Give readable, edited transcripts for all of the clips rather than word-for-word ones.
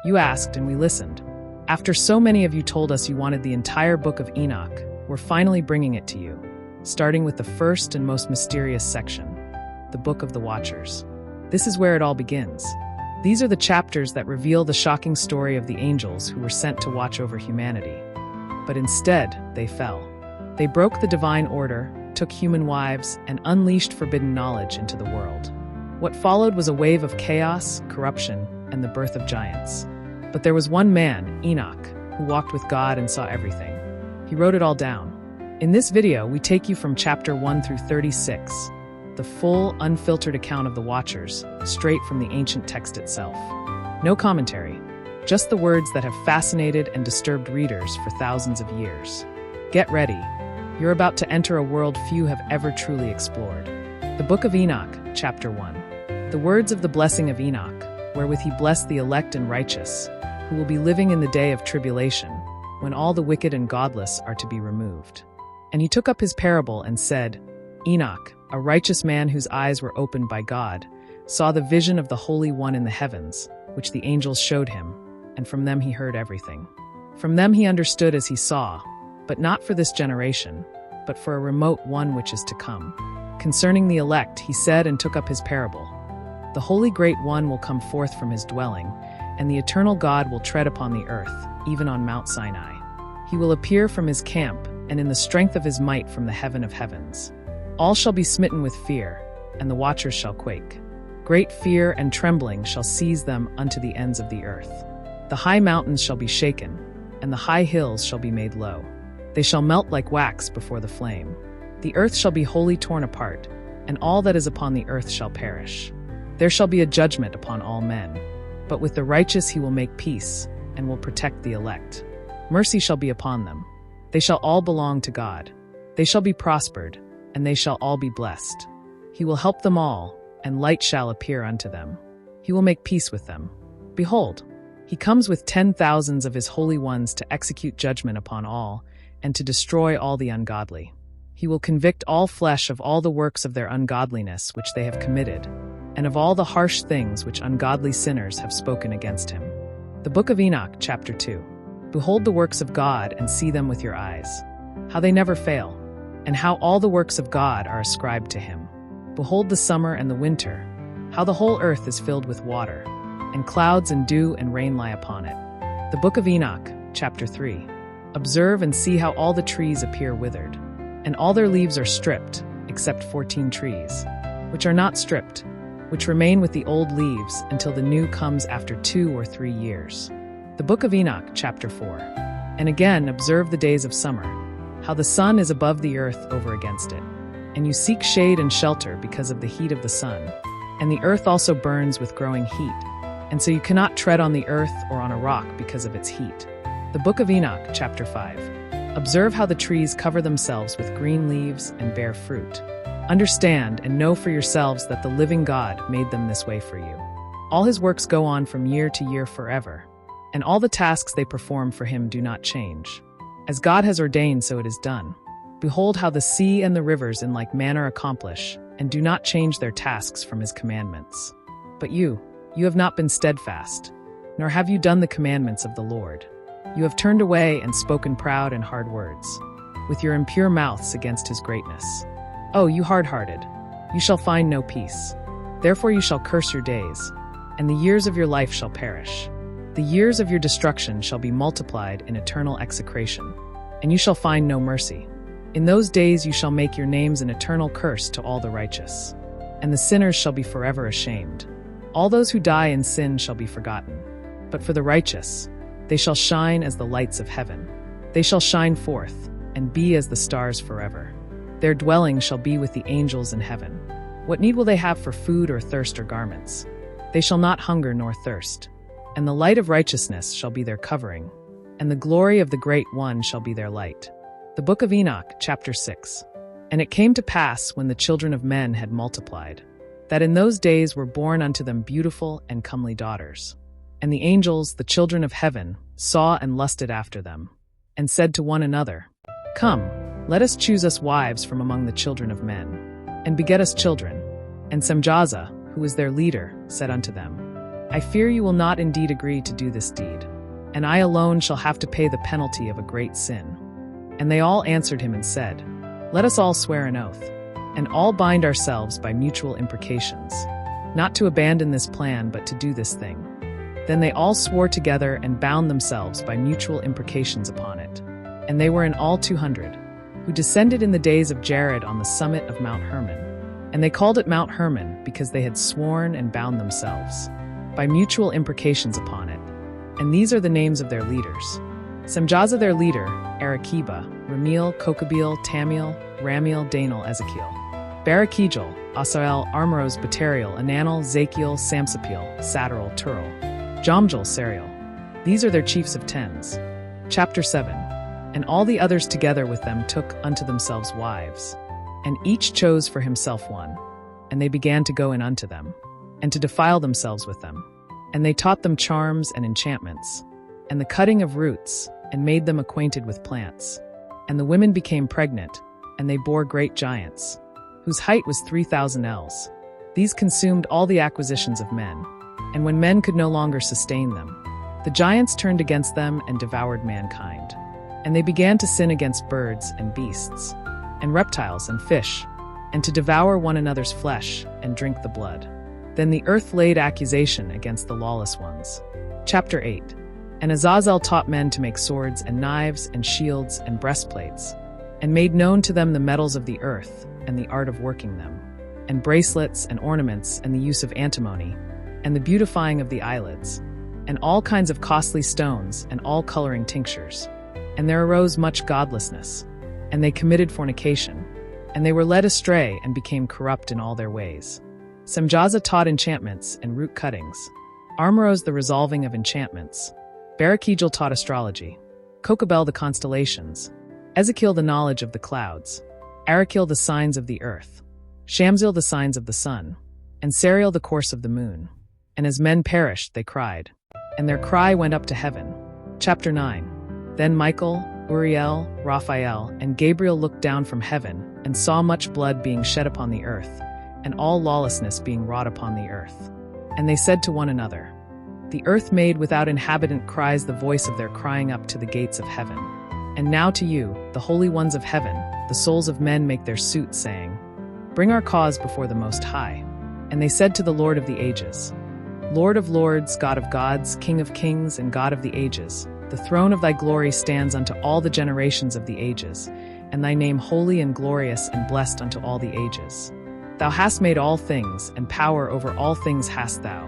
You asked and we listened. After so many of you told us you wanted the entire book of Enoch, we're finally bringing it to you, starting with the first and most mysterious section, the Book of the Watchers. This is where it all begins. These are the chapters that reveal the shocking story of the angels who were sent to watch over humanity. But instead, they fell. They broke the divine order, took human wives, and unleashed forbidden knowledge into the world. What followed was a wave of chaos, corruption, and the birth of giants. But there was one man, Enoch, who walked with God and saw everything. He wrote it all down. In this video, we take you from chapter 1 through 36, the full, unfiltered account of the Watchers, straight from the ancient text itself. No commentary, just the words that have fascinated and disturbed readers for thousands of years. Get ready. You're about to enter a world few have ever truly explored. The Book of Enoch, chapter 1. The words of the blessing of Enoch, wherewith he blessed the elect and righteous, who will be living in the day of tribulation, when all the wicked and godless are to be removed. And he took up his parable and said, Enoch, a righteous man whose eyes were opened by God, saw the vision of the Holy One in the heavens, which the angels showed him, and from them he heard everything. From them he understood as he saw, but not for this generation, but for a remote one which is to come. Concerning the elect, he said and took up his parable. The Holy Great One will come forth from his dwelling, and the eternal God will tread upon the earth, even on Mount Sinai. He will appear from his camp, and in the strength of his might from the heaven of heavens. All shall be smitten with fear, and the watchers shall quake. Great fear and trembling shall seize them unto the ends of the earth. The high mountains shall be shaken, and the high hills shall be made low. They shall melt like wax before the flame. The earth shall be wholly torn apart, and all that is upon the earth shall perish. There shall be a judgment upon all men. But with the righteous he will make peace, and will protect the elect. Mercy shall be upon them. They shall all belong to God. They shall be prospered, and they shall all be blessed. He will help them all, and light shall appear unto them. He will make peace with them. Behold, he comes with 10,000s of his holy ones to execute judgment upon all, and to destroy all the ungodly. He will convict all flesh of all the works of their ungodliness which they have committed, and of all the harsh things which ungodly sinners have spoken against him. The Book of Enoch, chapter 2. Behold the works of God and see them with your eyes, how they never fail, and how all the works of God are ascribed to him. Behold the summer and the winter, how the whole earth is filled with water, and clouds and dew and rain lie upon it. The Book of Enoch, chapter 3. Observe and see how all the trees appear withered, and all their leaves are stripped, except 14 trees, which are not stripped, which remain with the old leaves until the new comes after 2 or 3 years. The Book of Enoch, chapter 4. And again observe the days of summer, how the sun is above the earth over against it, and you seek shade and shelter because of the heat of the sun, and the earth also burns with growing heat, and so you cannot tread on the earth or on a rock because of its heat. The Book of Enoch, chapter 5. Observe how the trees cover themselves with green leaves and bear fruit. Understand and know for yourselves that the living God made them this way for you. All his works go on from year to year forever, and all the tasks they perform for him do not change. As God has ordained, so it is done. Behold how the sea and the rivers in like manner accomplish, and do not change their tasks from his commandments. But you have not been steadfast, nor have you done the commandments of the Lord. You have turned away and spoken proud and hard words, with your impure mouths against his greatness. O you hard-hearted, you shall find no peace. Therefore you shall curse your days, and the years of your life shall perish. The years of your destruction shall be multiplied in eternal execration, and you shall find no mercy. In those days you shall make your names an eternal curse to all the righteous, and the sinners shall be forever ashamed. All those who die in sin shall be forgotten. But for the righteous, they shall shine as the lights of heaven. They shall shine forth, and be as the stars forever. Their dwelling shall be with the angels in heaven. What need will they have for food or thirst or garments? They shall not hunger nor thirst. And the light of righteousness shall be their covering, and the glory of the Great One shall be their light. The Book of Enoch, chapter 6. And it came to pass, when the children of men had multiplied, that in those days were born unto them beautiful and comely daughters. And the angels, the children of heaven, saw and lusted after them, and said to one another, Come, let us choose us wives from among the children of men, and beget us children. And Semjaza, who was their leader, said unto them, I fear you will not indeed agree to do this deed, and I alone shall have to pay the penalty of a great sin." And they all answered him and said, "Let us all swear an oath, and all bind ourselves by mutual imprecations, not to abandon this plan but to do this thing." Then they all swore together and bound themselves by mutual imprecations upon it. And they were in all 200, who descended in the days of Jared on the summit of Mount Hermon. And they called it Mount Hermon because they had sworn and bound themselves by mutual imprecations upon it. And these are the names of their leaders: Semjaza their leader, Arakiba, Ramiel, Kokabeel, Tamiel, Ramiel, Danel, Ezekiel, Barakijal, Asael, Armoros, Bateriel, Ananel, Zakiel, Samsapil, Satarel, Turel, Jomjal, Serial. These are their chiefs of tens. Chapter 7. And all the others together with them took unto themselves wives, and each chose for himself one. And they began to go in unto them, and to defile themselves with them. And they taught them charms and enchantments, and the cutting of roots, and made them acquainted with plants. And the women became pregnant, and they bore great giants, whose height was 3,000 ells. These consumed all the acquisitions of men, and when men could no longer sustain them, the giants turned against them and devoured mankind. And they began to sin against birds and beasts, and reptiles and fish, and to devour one another's flesh and drink the blood. Then the earth laid accusation against the lawless ones. Chapter 8. And Azazel taught men to make swords and knives and shields and breastplates, and made known to them the metals of the earth and the art of working them, and bracelets and ornaments and the use of antimony, and the beautifying of the eyelids, and all kinds of costly stones and all coloring tinctures. And there arose much godlessness, and they committed fornication, and they were led astray and became corrupt in all their ways. Semjaza taught enchantments and root cuttings, Armoros the resolving of enchantments, Barakijal taught astrology, Kokabel the constellations, Ezekiel the knowledge of the clouds, Arakil the signs of the earth, Shamzil the signs of the sun, and Serial the course of the moon. And as men perished, they cried, and their cry went up to heaven. Chapter 9. Then Michael, Uriel, Raphael, and Gabriel looked down from heaven, and saw much blood being shed upon the earth, and all lawlessness being wrought upon the earth. And they said to one another, "The earth made without inhabitant cries the voice of their crying up to the gates of heaven. And now to you, the holy ones of heaven, the souls of men make their suit, saying, Bring our cause before the Most High." And they said to the Lord of the ages, "Lord of lords, God of gods, King of kings, and God of the ages, the throne of thy glory stands unto all the generations of the ages, and thy name holy and glorious and blessed unto all the ages. Thou hast made all things, and power over all things hast thou.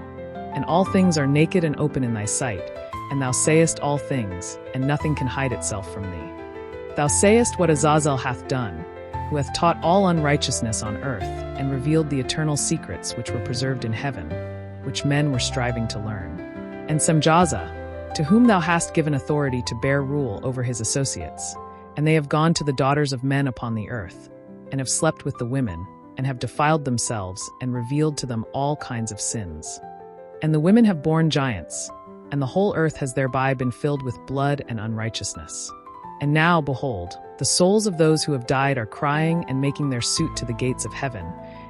And all things are naked and open in thy sight, and thou sayest all things, and nothing can hide itself from thee. Thou sayest what Azazel hath done, who hath taught all unrighteousness on earth, and revealed the eternal secrets which were preserved in heaven, which men were striving to learn. And Semjaza, to whom thou hast given authority to bear rule over his associates, and they have gone to the daughters of men upon the earth, and have slept with the women, and have defiled themselves, and revealed to them all kinds of sins. And the women have borne giants, and the whole earth has thereby been filled with blood and unrighteousness. And now, behold, the souls of those who have died are crying and making their suit to the gates of heaven,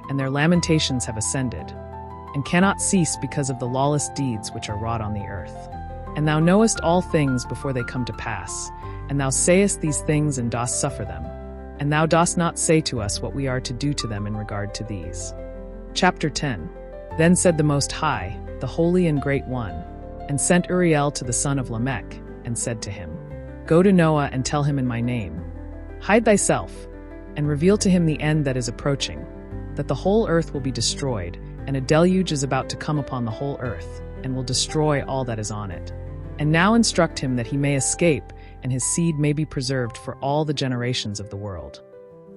and their lamentations have ascended, and cannot cease because of the lawless deeds which are wrought on the earth. And thou knowest all things before they come to pass, and thou sayest these things and dost suffer them, and thou dost not say to us what we are to do to them in regard to these. Chapter 10. Then said the Most High, the Holy and Great One, and sent Uriel to the son of Lamech, and said to him, Go to Noah and tell him in my name, Hide thyself, and reveal to him the end that is approaching, that the whole earth will be destroyed, and a deluge is about to come upon the whole earth, and will destroy all that is on it. And now instruct him that he may escape, and his seed may be preserved for all the generations of the world.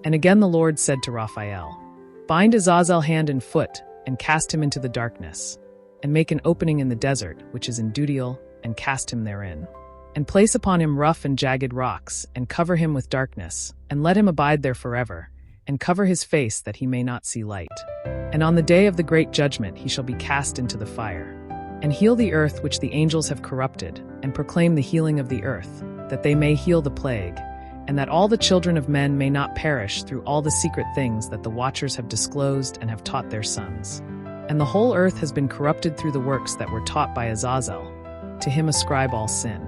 And again the Lord said to Raphael, Bind Azazel hand and foot, and cast him into the darkness, and make an opening in the desert, which is in Dudiel, and cast him therein. And place upon him rough and jagged rocks, and cover him with darkness, and let him abide there forever, and cover his face that he may not see light. And on the day of the great judgment he shall be cast into the fire. And heal the earth which the angels have corrupted, and proclaim the healing of the earth, that they may heal the plague, and that all the children of men may not perish through all the secret things that the watchers have disclosed and have taught their sons. And the whole earth has been corrupted through the works that were taught by Azazel. To him ascribe all sin.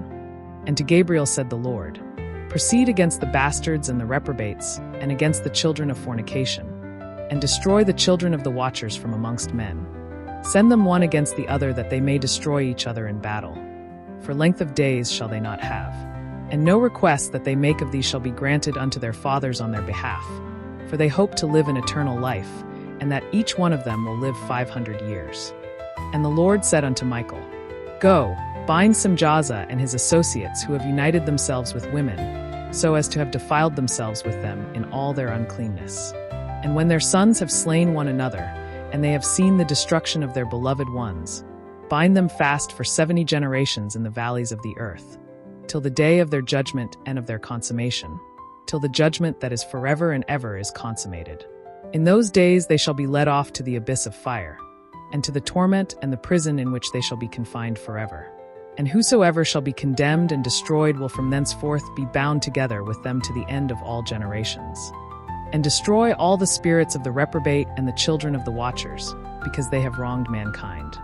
And to Gabriel said the Lord, proceed against the bastards and the reprobates, and against the children of fornication, and destroy the children of the watchers from amongst men. Send them one against the other, that they may destroy each other in battle. For length of days shall they not have. And no request that they make of thee shall be granted unto their fathers on their behalf. For they hope to live an eternal life, and that each one of them will live 500 years. And the Lord said unto Michael, Go, bind Simjaza and his associates who have united themselves with women, so as to have defiled themselves with them in all their uncleanness. And when their sons have slain one another, and they have seen the destruction of their beloved ones, bind them fast for 70 generations in the valleys of the earth, till the day of their judgment and of their consummation, till the judgment that is forever and ever is consummated. In those days they shall be led off to the abyss of fire, and to the torment and the prison in which they shall be confined forever. And whosoever shall be condemned and destroyed will from thenceforth be bound together with them to the end of all generations. And destroy all the spirits of the reprobate and the children of the watchers, because they have wronged mankind.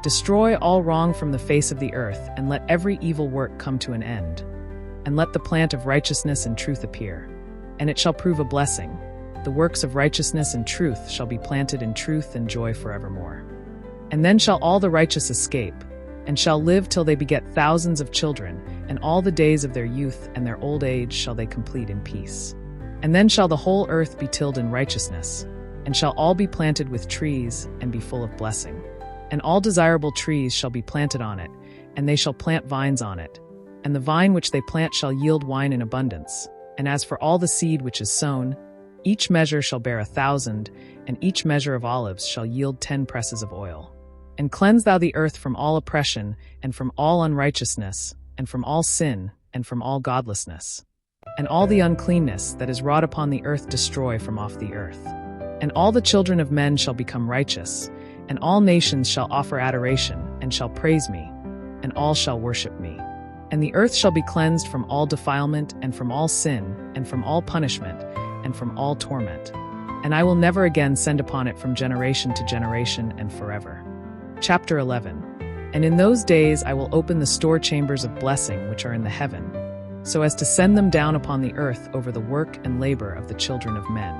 Destroy all wrong from the face of the earth, and let every evil work come to an end. And let the plant of righteousness and truth appear. And it shall prove a blessing. The works of righteousness and truth shall be planted in truth and joy forevermore. And then shall all the righteous escape, and shall live till they beget thousands of children, and all the days of their youth and their old age shall they complete in peace. And then shall the whole earth be tilled in righteousness, and shall all be planted with trees, and be full of blessing. And all desirable trees shall be planted on it, and they shall plant vines on it. And the vine which they plant shall yield wine in abundance. And as for all the seed which is sown, each measure shall bear 1,000, and each measure of olives shall yield 10 presses of oil. And cleanse thou the earth from all oppression, and from all unrighteousness, and from all sin, and from all godlessness. And all the uncleanness that is wrought upon the earth destroy from off the earth. And all the children of men shall become righteous, and all nations shall offer adoration, and shall praise me, and all shall worship me. And the earth shall be cleansed from all defilement, and from all sin, and from all punishment, and from all torment. And I will never again send upon it from generation to generation and forever. Chapter 11. And in those days I will open the store chambers of blessing which are in the heaven, so as to send them down upon the earth over the work and labor of the children of men.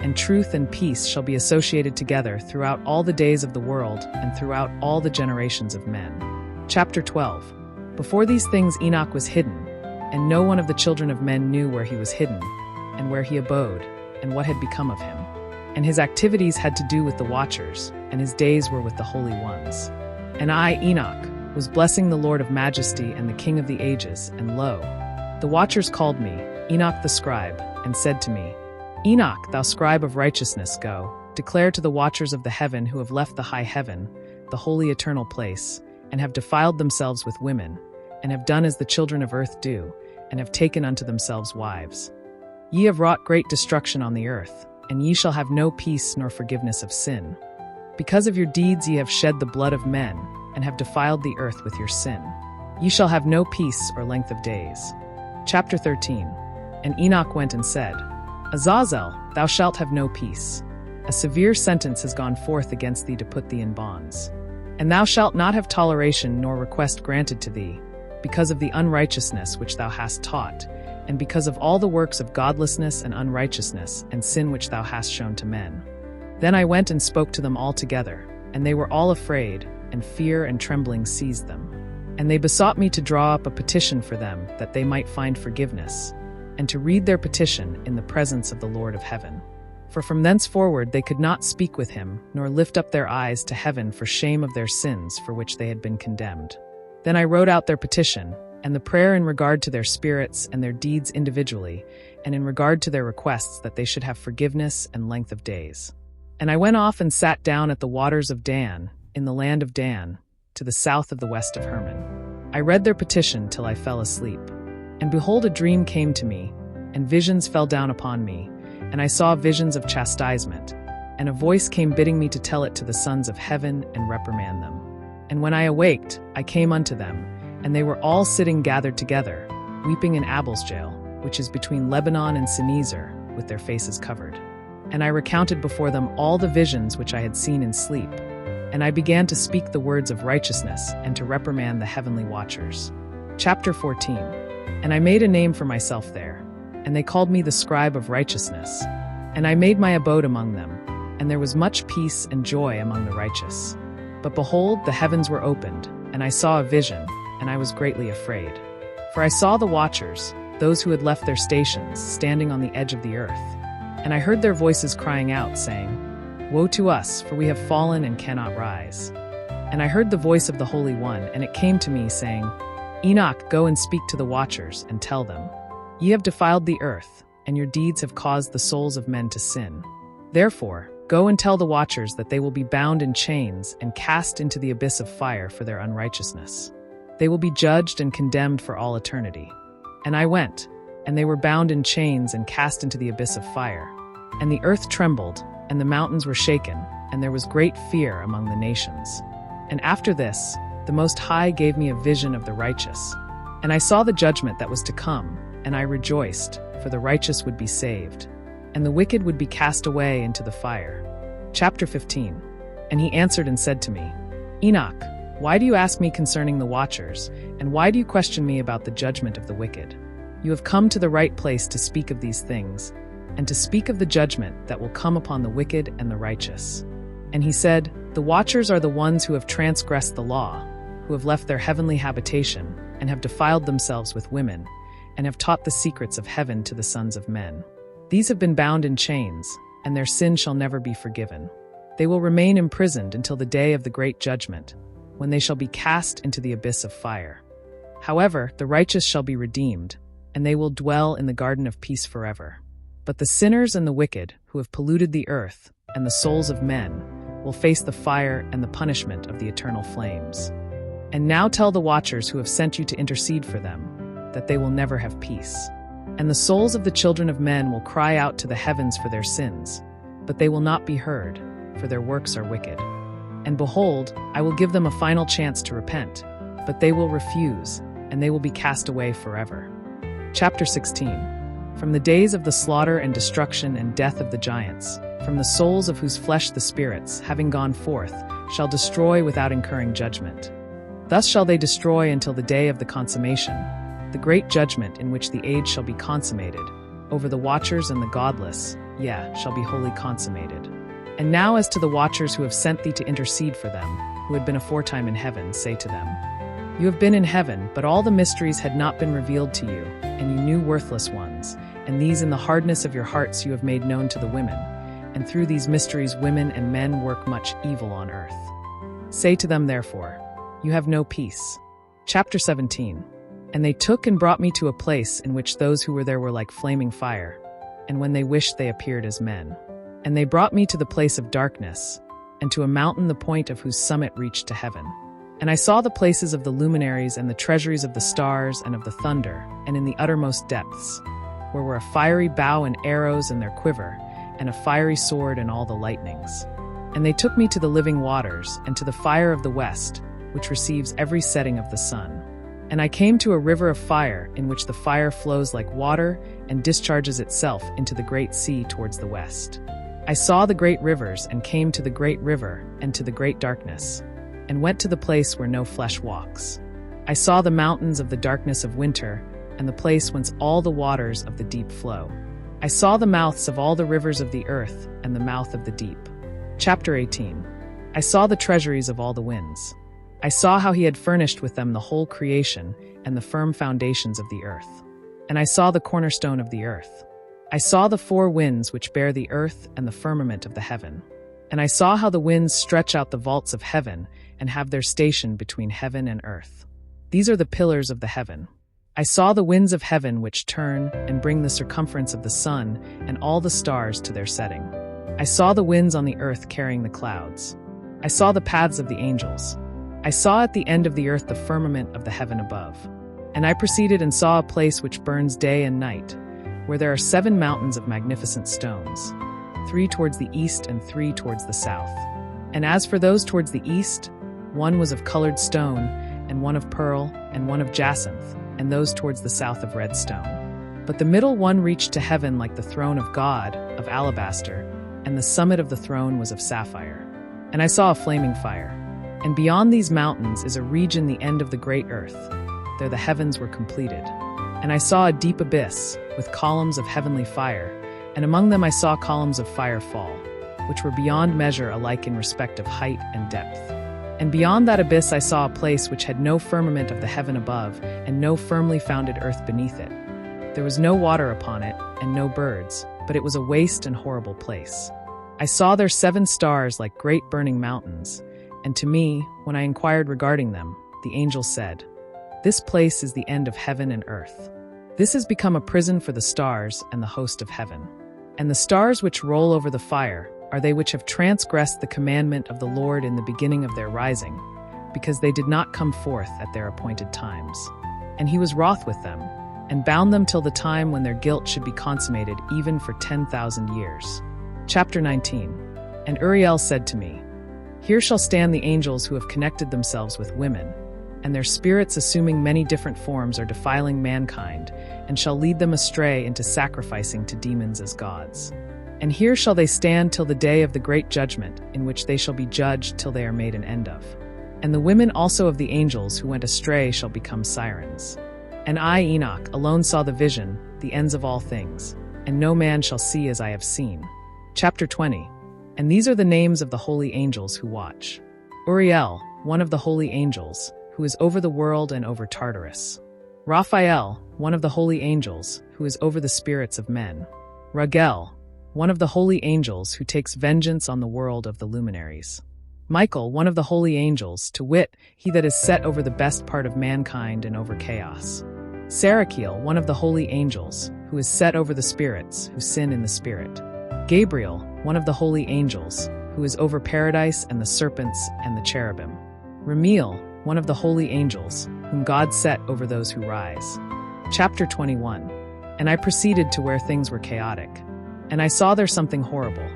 And truth and peace shall be associated together throughout all the days of the world and throughout all the generations of men. Chapter 12. Before these things Enoch was hidden, and no one of the children of men knew where he was hidden, and where he abode, and what had become of him. And his activities had to do with the watchers, and his days were with the holy ones. And I, Enoch, was blessing the Lord of majesty and the King of the ages, and lo, the watchers called me, Enoch the scribe, and said to me, Enoch, thou scribe of righteousness, go, declare to the watchers of the heaven who have left the high heaven, the holy eternal place, and have defiled themselves with women, and have done as the children of earth do, and have taken unto themselves wives. Ye have wrought great destruction on the earth, and ye shall have no peace nor forgiveness of sin. Because of your deeds ye have shed the blood of men, and have defiled the earth with your sin. Ye shall have no peace or length of days. Chapter 13. And Enoch went and said, Azazel, thou shalt have no peace. A severe sentence has gone forth against thee to put thee in bonds. And thou shalt not have toleration nor request granted to thee, because of the unrighteousness which thou hast taught, and because of all the works of godlessness and unrighteousness and sin which thou hast shown to men. Then I went and spoke to them all together, and they were all afraid, and fear and trembling seized them. And they besought me to draw up a petition for them, that they might find forgiveness, and to read their petition in the presence of the Lord of heaven. For from thenceforward they could not speak with him, nor lift up their eyes to heaven for shame of their sins for which they had been condemned. Then I wrote out their petition, and the prayer in regard to their spirits and their deeds individually, and in regard to their requests that they should have forgiveness and length of days. And I went off and sat down at the waters of Dan, in the land of Dan, to the south of the west of Hermon. I read their petition till I fell asleep. And behold, a dream came to me, and visions fell down upon me, and I saw visions of chastisement, and a voice came bidding me to tell it to the sons of heaven and reprimand them. And when I awaked, I came unto them, and they were all sitting gathered together, weeping in Abel's jail, which is between Lebanon and Sinezer, with their faces covered. And I recounted before them all the visions which I had seen in sleep. and I began to speak the words of righteousness and to reprimand the heavenly watchers. Chapter 14. And I made a name for myself there, and they called me the scribe of righteousness. And I made my abode among them, and there was much peace and joy among the righteous. But behold, the heavens were opened, and I saw a vision, and I was greatly afraid. For I saw the watchers, those who had left their stations, standing on the edge of the earth. And I heard their voices crying out, saying, Woe to us, for we have fallen and cannot rise. And I heard the voice of the Holy One, and it came to me, saying, Enoch, go and speak to the watchers, and tell them, Ye have defiled the earth, and your deeds have caused the souls of men to sin. Therefore, go and tell the watchers that they will be bound in chains and cast into the abyss of fire for their unrighteousness. They will be judged and condemned for all eternity. And I went, and they were bound in chains and cast into the abyss of fire. And the earth trembled, and the mountains were shaken, and there was great fear among the nations. And after this, the Most High gave me a vision of the righteous. And I saw the judgment that was to come, and I rejoiced, for the righteous would be saved, and the wicked would be cast away into the fire. Chapter 15. And he answered and said to me, Enoch, why do you ask me concerning the watchers, and why do you question me about the judgment of the wicked? You have come to the right place to speak of these things, and to speak of the judgment that will come upon the wicked and the righteous. And he said, The watchers are the ones who have transgressed the law, who have left their heavenly habitation, and have defiled themselves with women, and have taught the secrets of heaven to the sons of men. These have been bound in chains, and their sin shall never be forgiven. They will remain imprisoned until the day of the great judgment, when they shall be cast into the abyss of fire. However, the righteous shall be redeemed, and they will dwell in the garden of peace forever. But the sinners and the wicked, who have polluted the earth and the souls of men, will face the fire and the punishment of the eternal flames. And now tell the watchers who have sent you to intercede for them, that they will never have peace. And the souls of the children of men will cry out to the heavens for their sins, but they will not be heard, for their works are wicked. And behold, I will give them a final chance to repent, but they will refuse, and they will be cast away forever. Chapter 16. From the days of the slaughter and destruction and death of the giants, from the souls of whose flesh the spirits, having gone forth, shall destroy without incurring judgment. Thus shall they destroy until the day of the consummation, the great judgment in which the age shall be consummated, over the watchers and the godless, shall be wholly consummated. And now as to the watchers who have sent thee to intercede for them, who had been aforetime in heaven, say to them, You have been in heaven, but all the mysteries had not been revealed to you, and you knew worthless ones, and these in the hardness of your hearts you have made known to the women, and through these mysteries women and men work much evil on earth. Say to them therefore, You have no peace. Chapter 17. And they took and brought me to a place in which those who were there were like flaming fire, and when they wished they appeared as men. And they brought me to the place of darkness, and to a mountain the point of whose summit reached to heaven. And I saw the places of the luminaries and the treasuries of the stars and of the thunder, and in the uttermost depths, where were a fiery bow and arrows in their quiver, and a fiery sword and all the lightnings. And they took me to the living waters, and to the fire of the west, which receives every setting of the sun. And I came to a river of fire, in which the fire flows like water, and discharges itself into the great sea towards the west. I saw the great rivers, and came to the great river, and to the great darkness, and went to the place where no flesh walks. I saw the mountains of the darkness of winter, and the place whence all the waters of the deep flow. I saw the mouths of all the rivers of the earth, and the mouth of the deep. Chapter 18. I saw the treasuries of all the winds. I saw how he had furnished with them the whole creation, and the firm foundations of the earth. And I saw the cornerstone of the earth. I saw the four winds which bear the earth and the firmament of the heaven. And I saw how the winds stretch out the vaults of heaven, and have their station between heaven and earth. These are the pillars of the heaven. I saw the winds of heaven which turn, and bring the circumference of the sun, and all the stars to their setting. I saw the winds on the earth carrying the clouds. I saw the paths of the angels. I saw at the end of the earth the firmament of the heaven above. And I proceeded and saw a place which burns day and night, where there are 7 mountains of magnificent stones, 3 towards the east and 3 towards the south. And as for those towards the east, one was of colored stone, and one of pearl, and one of jacinth, and those towards the south of red stone. But the middle one reached to heaven like the throne of God, of alabaster, and the summit of the throne was of sapphire. And I saw a flaming fire. And beyond these mountains is a region the end of the great earth. There the heavens were completed. And I saw a deep abyss, with columns of heavenly fire, and among them I saw columns of fire fall, which were beyond measure alike in respect of height and depth. And beyond that abyss I saw a place which had no firmament of the heaven above, and no firmly founded earth beneath it. There was no water upon it, and no birds, but it was a waste and horrible place. I saw there 7 stars like great burning mountains, and to me, when I inquired regarding them, the angel said, "This place is the end of heaven and earth. This has become a prison for the stars and the host of heaven. And the stars which roll over the fire are they which have transgressed the commandment of the Lord in the beginning of their rising, because they did not come forth at their appointed times. And he was wroth with them, and bound them till the time when their guilt should be consummated even for 10,000 years." Chapter 19. And Uriel said to me, "Here shall stand the angels who have connected themselves with women, and their spirits assuming many different forms are defiling mankind, and shall lead them astray into sacrificing to demons as gods. And here shall they stand till the day of the great judgment, in which they shall be judged till they are made an end of. And the women also of the angels who went astray shall become sirens. And I, Enoch, alone saw the vision, the ends of all things, and no man shall see as I have seen." Chapter 20. And these are the names of the holy angels who watch. Uriel, one of the holy angels, who is over the world and over Tartarus. Raphael, one of the holy angels, who is over the spirits of men. Raguel, one of the holy angels who takes vengeance on the world of the luminaries. Michael, one of the holy angels, to wit, he that is set over the best part of mankind and over chaos. Serachiel, one of the holy angels, who is set over the spirits, who sin in the spirit. Gabriel, one of the holy angels, who is over paradise and the serpents and the cherubim. Ramiel, one of the holy angels, whom God set over those who rise. Chapter 21. And I proceeded to where things were chaotic. And I saw there something horrible.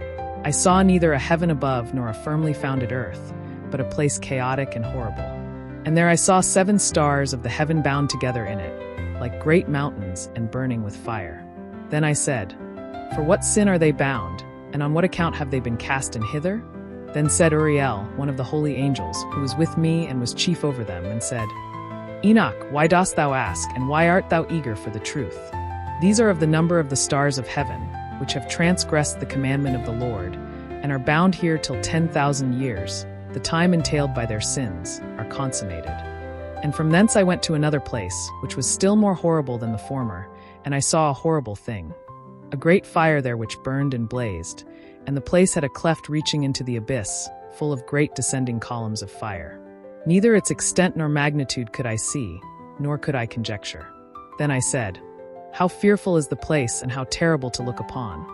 I saw neither a heaven above nor a firmly founded earth, but a place chaotic and horrible. And there I saw 7 stars of the heaven bound together in it, like great mountains and burning with fire. Then I said, "For what sin are they bound, and on what account have they been cast in hither?" Then said Uriel, one of the holy angels, who was with me and was chief over them, and said, "Enoch, why dost thou ask, and why art thou eager for the truth? These are of the number of the stars of heaven, which have transgressed the commandment of the Lord, and are bound here till 10,000 years, the time entailed by their sins, are consummated. And from thence I went to another place, which was still more horrible than the former, and I saw a horrible thing. A great fire there which burned and blazed, and the place had a cleft reaching into the abyss, full of great descending columns of fire. Neither its extent nor magnitude could I see, nor could I conjecture. Then I said, "How fearful is the place, and how terrible to look upon!"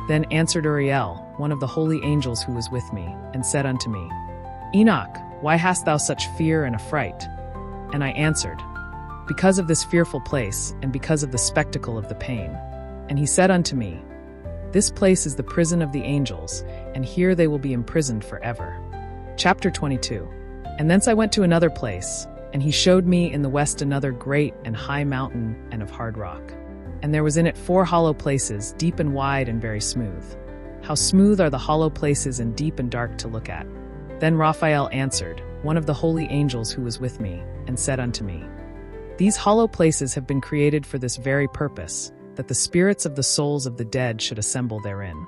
Then answered Uriel, one of the holy angels who was with me, and said unto me, "Enoch, why hast thou such fear and affright?" And I answered, "Because of this fearful place, and because of the spectacle of the pain." And he said unto me, "This place is the prison of the angels, and here they will be imprisoned forever." Chapter 22. And thence I went to another place, and he showed me in the west another great and high mountain and of hard rock. And there was in it 4 hollow places, deep and wide and very smooth. How smooth are the hollow places and deep and dark to look at! Then Raphael answered, one of the holy angels who was with me, and said unto me, "These hollow places have been created for this very purpose, that the spirits of the souls of the dead should assemble therein.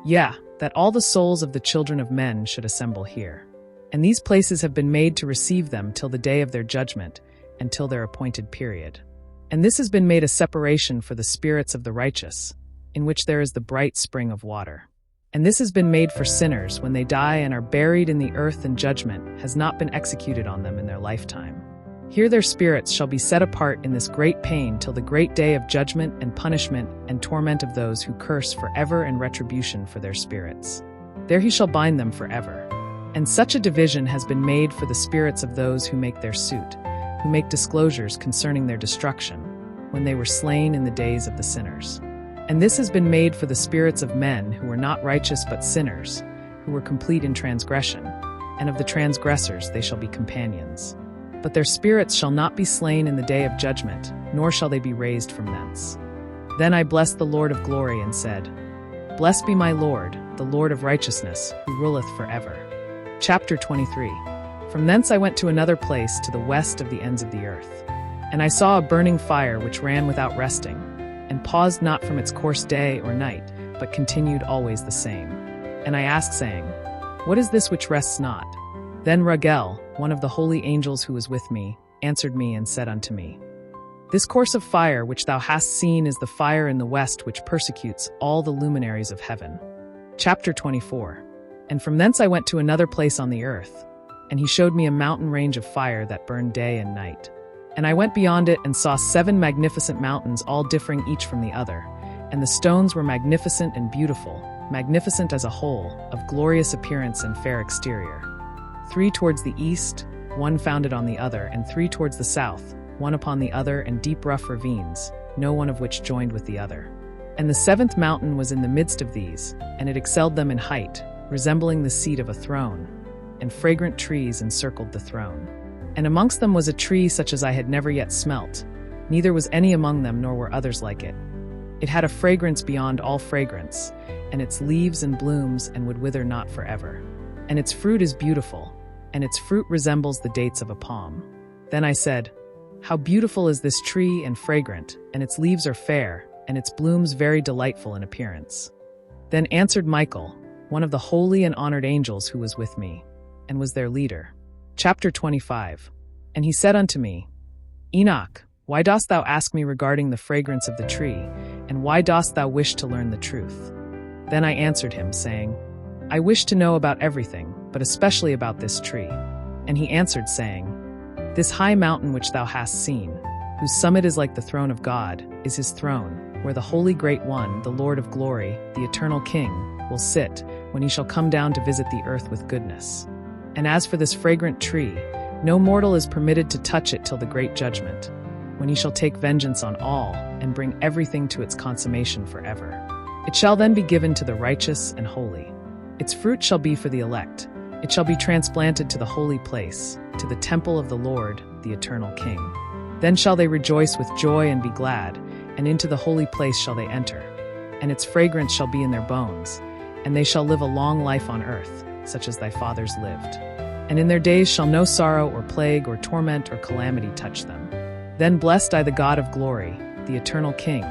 Yea, that all the souls of the children of men should assemble here. And these places have been made to receive them till the day of their judgment, and till their appointed period. And this has been made a separation for the spirits of the righteous, in which there is the bright spring of water. And this has been made for sinners when they die and are buried in the earth, and judgment has not been executed on them in their lifetime. Here their spirits shall be set apart in this great pain till the great day of judgment and punishment and torment of those who curse forever, and retribution for their spirits. There he shall bind them forever. And such a division has been made for the spirits of those who make their suit, who make disclosures concerning their destruction, when they were slain in the days of the sinners. And this has been made for the spirits of men who were not righteous but sinners, who were complete in transgression, and of the transgressors they shall be companions. But their spirits shall not be slain in the day of judgment, nor shall they be raised from thence. Then I blessed the Lord of glory, and said, Blessed be my Lord, the Lord of righteousness, who ruleth forever. Chapter 23. From thence I went to another place to the west of the ends of the earth. And I saw a burning fire which ran without resting, and paused not from its course day or night, but continued always the same. And I asked, saying, What is this which rests not? Then Raguel, one of the holy angels who was with me, answered me and said unto me, This course of fire which thou hast seen is the fire in the west which persecutes all the luminaries of heaven. Chapter 24. And from thence I went to another place on the earth, and he showed me a mountain range of fire that burned day and night. And I went beyond it and saw 7 magnificent mountains, all differing each from the other. And the stones were magnificent and beautiful, magnificent as a whole, of glorious appearance and fair exterior. 3 towards the east, one founded on the other, and 3 towards the south, one upon the other, and deep rough ravines, no one of which joined with the other. And the 7th mountain was in the midst of these, and it excelled them in height, resembling the seat of a throne, and fragrant trees encircled the throne. And amongst them was a tree such as I had never yet smelt, neither was any among them, nor were others like it. It had a fragrance beyond all fragrance, and its leaves and blooms and would wither not forever. And its fruit is beautiful, and its fruit resembles the dates of a palm. Then I said, How beautiful is this tree and fragrant, and its leaves are fair, and its blooms very delightful in appearance. Then answered Michael, one of the holy and honored angels who was with me, and was their leader. Chapter 25. And he said unto me, Enoch, why dost thou ask me regarding the fragrance of the tree, and why dost thou wish to learn the truth? Then I answered him, saying, I wish to know about everything, but especially about this tree. And he answered, saying, This high mountain which thou hast seen, whose summit is like the throne of God, is his throne, where the Holy Great One, the Lord of glory, the eternal King, will sit, when he shall come down to visit the earth with goodness. And as for this fragrant tree, no mortal is permitted to touch it till the great judgment, when he shall take vengeance on all, and bring everything to its consummation forever. It shall then be given to the righteous and holy. Its fruit shall be for the elect. It shall be transplanted to the holy place, to the temple of the Lord, the eternal King. Then shall they rejoice with joy and be glad, and into the holy place shall they enter. And its fragrance shall be in their bones, and they shall live a long life on earth, such as thy fathers lived. And in their days shall no sorrow or plague or torment or calamity touch them. Then blessed I the God of glory, the eternal King,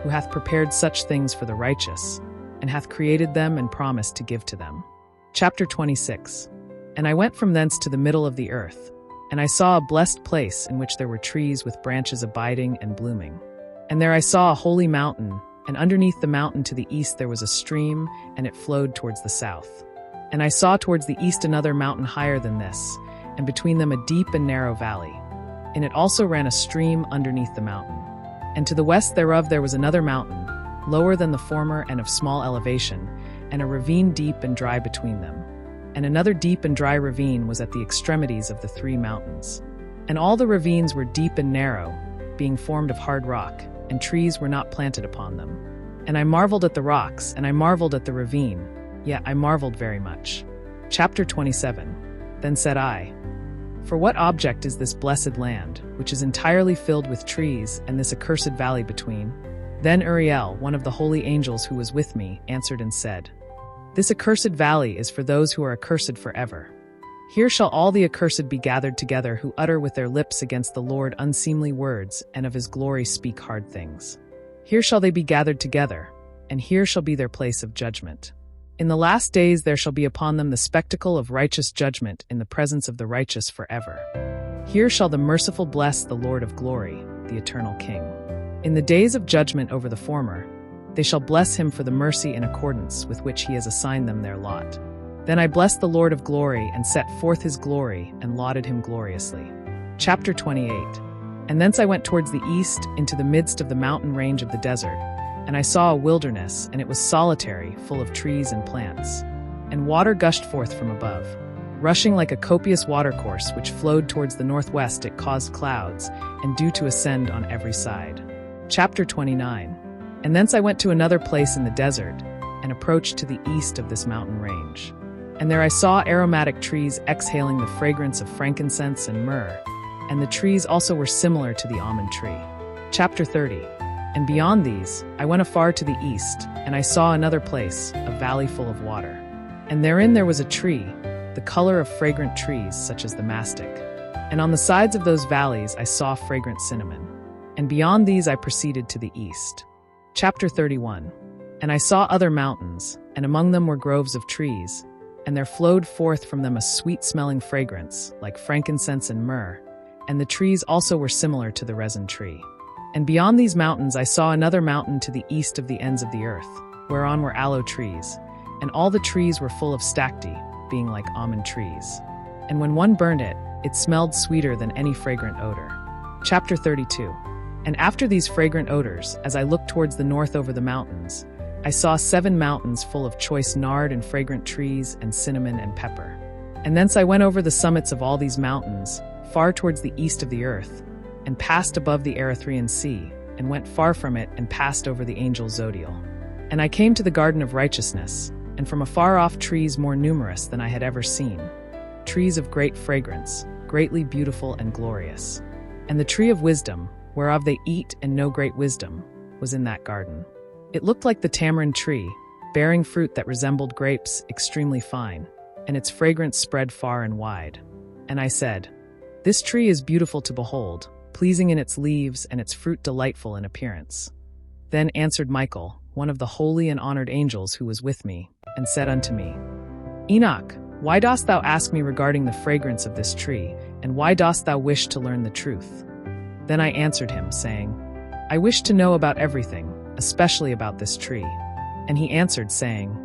who hath prepared such things for the righteous, and hath created them and promised to give to them. Chapter 26. And I went from thence to the middle of the earth, and I saw a blessed place in which there were trees with branches abiding and blooming. And there I saw a holy mountain, and underneath the mountain to the east there was a stream, and it flowed towards the south. And I saw towards the east another mountain higher than this, and between them a deep and narrow valley. In it also ran a stream underneath the mountain. And to the west thereof there was another mountain, lower than the former and of small elevation, and a ravine deep and dry between them. And another deep and dry ravine was at the extremities of the 3 mountains. And all the ravines were deep and narrow, being formed of hard rock, and trees were not planted upon them. And I marveled at the rocks, and I marveled at the ravine, yet I marveled very much. Chapter 27. Then said I, For what object is this blessed land, which is entirely filled with trees, and this accursed valley between? Then Uriel, one of the holy angels who was with me, answered and said, This accursed valley is for those who are accursed forever. Here shall all the accursed be gathered together who utter with their lips against the Lord unseemly words, and of his glory speak hard things. Here shall they be gathered together, and here shall be their place of judgment. In the last days there shall be upon them the spectacle of righteous judgment in the presence of the righteous forever. Here shall the merciful bless the Lord of glory, the eternal King. In the days of judgment over the former, they shall bless him for the mercy in accordance with which he has assigned them their lot. Then I blessed the Lord of glory and set forth his glory and lauded him gloriously. Chapter 28. And thence I went towards the east into the midst of the mountain range of the desert, and I saw a wilderness, and it was solitary, full of trees and plants. And water gushed forth from above. Rushing like a copious watercourse which flowed towards the northwest, it caused clouds, and dew to ascend on every side. Chapter 29. And thence I went to another place in the desert, and approached to the east of this mountain range. And there I saw aromatic trees exhaling the fragrance of frankincense and myrrh, and the trees also were similar to the almond tree. Chapter 30. And beyond these, I went afar to the east, and I saw another place, a valley full of water. And therein there was a tree, the color of fragrant trees such as the mastic. And on the sides of those valleys I saw fragrant cinnamon. And beyond these I proceeded to the east. Chapter 31. And I saw other mountains, and among them were groves of trees, and there flowed forth from them a sweet-smelling fragrance, like frankincense and myrrh, and the trees also were similar to the resin tree. And beyond these mountains I saw another mountain to the east of the ends of the earth, whereon were aloe trees, and all the trees were full of stacte, being like almond trees. And when one burned it, it smelled sweeter than any fragrant odor. Chapter 32. And after these fragrant odors, as I looked towards the north over the mountains, I saw 7 mountains full of choice nard and fragrant trees and cinnamon and pepper. And thence I went over the summits of all these mountains, far towards the east of the earth, and passed above the Erythraean Sea, and went far from it and passed over the angel Zodiel. And I came to the garden of righteousness, and from afar off trees more numerous than I had ever seen, trees of great fragrance, greatly beautiful and glorious. And the tree of wisdom, whereof they eat and know great wisdom, was in that garden. It looked like the tamarind tree, bearing fruit that resembled grapes, extremely fine, and its fragrance spread far and wide. And I said, "This tree is beautiful to behold, pleasing in its leaves and its fruit delightful in appearance." Then answered Michael, one of the holy and honored angels who was with me, and said unto me, "Enoch, why dost thou ask me regarding the fragrance of this tree, and why dost thou wish to learn the truth?" Then I answered him, saying, "I wish to know about everything, especially about this tree." And he answered, saying,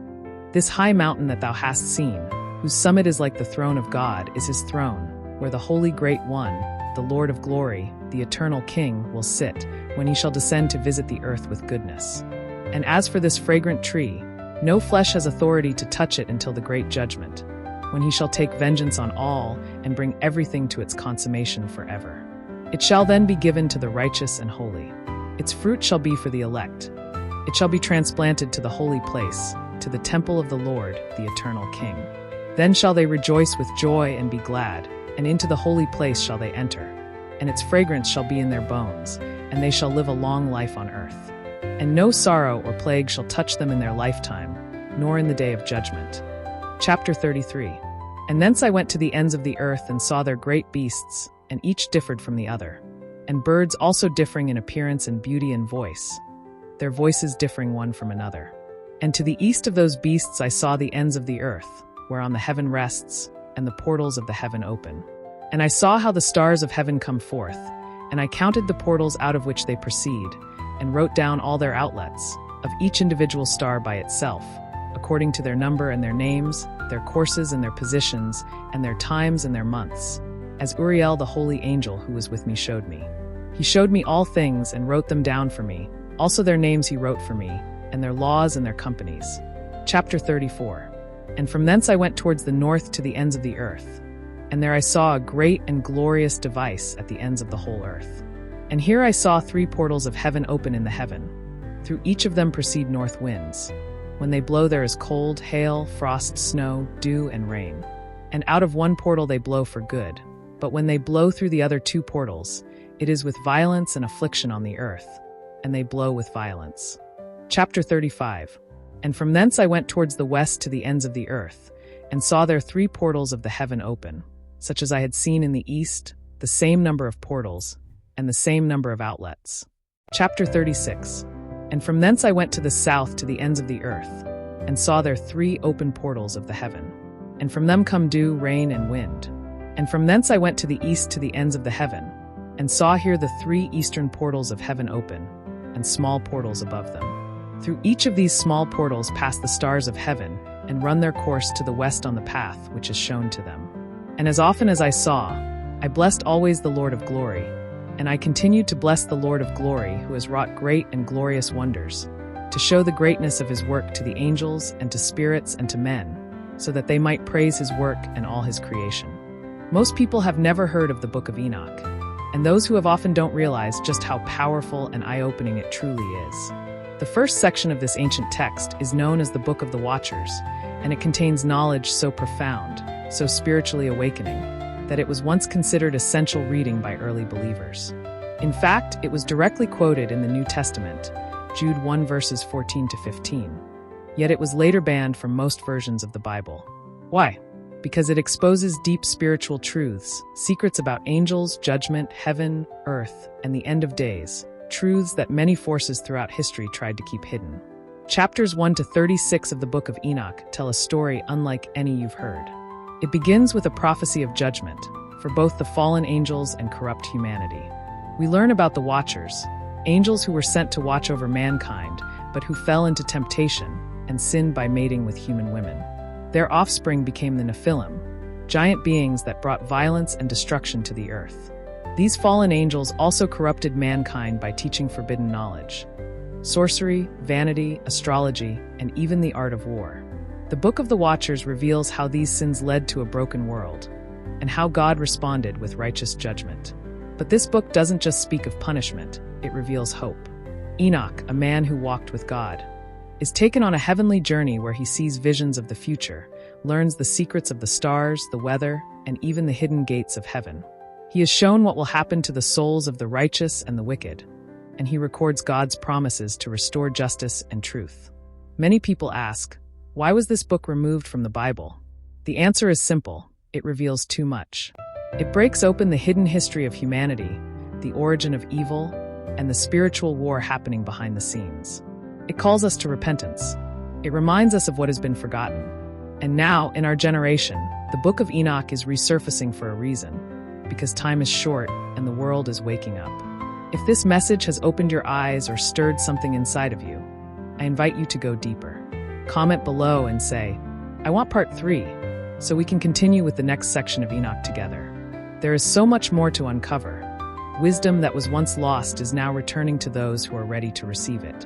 "This high mountain that thou hast seen, whose summit is like the throne of God, is his throne, where the Holy Great One, the Lord of glory, the eternal King, will sit, when he shall descend to visit the earth with goodness. And as for this fragrant tree, no flesh has authority to touch it until the great judgment, when he shall take vengeance on all, and bring everything to its consummation forever. It shall then be given to the righteous and holy. Its fruit shall be for the elect. It shall be transplanted to the holy place, to the temple of the Lord, the eternal King. Then shall they rejoice with joy and be glad, and into the holy place shall they enter. And its fragrance shall be in their bones, and they shall live a long life on earth. And no sorrow or plague shall touch them in their lifetime, nor in the day of judgment. Chapter 33. And thence I went to the ends of the earth and saw their great beasts, and each differed from the other, and birds also differing in appearance and beauty and voice, their voices differing one from another. And to the east of those beasts I saw the ends of the earth, whereon the heaven rests, and the portals of the heaven open. And I saw how the stars of heaven come forth, and I counted the portals out of which they proceed, and wrote down all their outlets, of each individual star by itself, according to their number and their names, their courses and their positions, and their times and their months, as Uriel the holy angel who was with me showed me. He showed me all things and wrote them down for me, also their names he wrote for me, and their laws and their companies. Chapter 34. And from thence I went towards the north to the ends of the earth, and there I saw a great and glorious device at the ends of the whole earth. And here I saw 3 portals of heaven open in the heaven. Through each of them proceed north winds. When they blow there is cold, hail, frost, snow, dew, and rain. And out of one portal they blow for good. But when they blow through the other 2 portals, it is with violence and affliction on the earth, and they blow with violence. Chapter 35. And from thence I went towards the west to the ends of the earth, and saw there 3 portals of the heaven open, such as I had seen in the east, the same number of portals, and the same number of outlets. Chapter 36. And from thence I went to the south to the ends of the earth, and saw there 3 open portals of the heaven, and from them come dew, rain, and wind. And from thence I went to the east to the ends of the heaven, and saw here the 3 eastern portals of heaven open, and small portals above them. Through each of these small portals pass the stars of heaven, and run their course to the west on the path which is shown to them. And as often as I saw, I blessed always the Lord of glory, and I continued to bless the Lord of glory, who has wrought great and glorious wonders, to show the greatness of his work to the angels and to spirits and to men, so that they might praise his work and all his creation. Most people have never heard of the Book of Enoch, and those who have often don't realize just how powerful and eye-opening it truly is. The first section of this ancient text is known as the Book of the Watchers, and it contains knowledge so profound, so spiritually awakening, that it was once considered essential reading by early believers. In fact, it was directly quoted in the New Testament, Jude 1 verses 14 to 15. Yet it was later banned from most versions of the Bible. Why? because it exposes deep spiritual truths, secrets about angels, judgment, heaven, earth, and the end of days, truths that many forces throughout history tried to keep hidden. Chapters 1 to 36 of the Book of Enoch tell a story unlike any you've heard. It begins with a prophecy of judgment for both the fallen angels and corrupt humanity. We learn about the Watchers, angels who were sent to watch over mankind, but who fell into temptation and sinned by mating with human women. Their offspring became the Nephilim, giant beings that brought violence and destruction to the earth. These fallen angels also corrupted mankind by teaching forbidden knowledge: sorcery, vanity, astrology, and even the art of war. The Book of the Watchers reveals how these sins led to a broken world, and how God responded with righteous judgment. But this book doesn't just speak of punishment, it reveals hope. Enoch, a man who walked with God, is taken on a heavenly journey where he sees visions of the future, learns the secrets of the stars, the weather, and even the hidden gates of heaven. He is shown what will happen to the souls of the righteous and the wicked, and he records God's promises to restore justice and truth. Many people ask, why was this book removed from the Bible? The answer is simple: it reveals too much. It breaks open the hidden history of humanity, the origin of evil, and the spiritual war happening behind the scenes. It calls us to repentance. It reminds us of what has been forgotten. And now, in our generation, the Book of Enoch is resurfacing for a reason, because time is short and the world is waking up. If this message has opened your eyes or stirred something inside of you, I invite you to go deeper. Comment below and say, I want part 3, so we can continue with the next section of Enoch together. There is so much more to uncover. Wisdom that was once lost is now returning to those who are ready to receive it.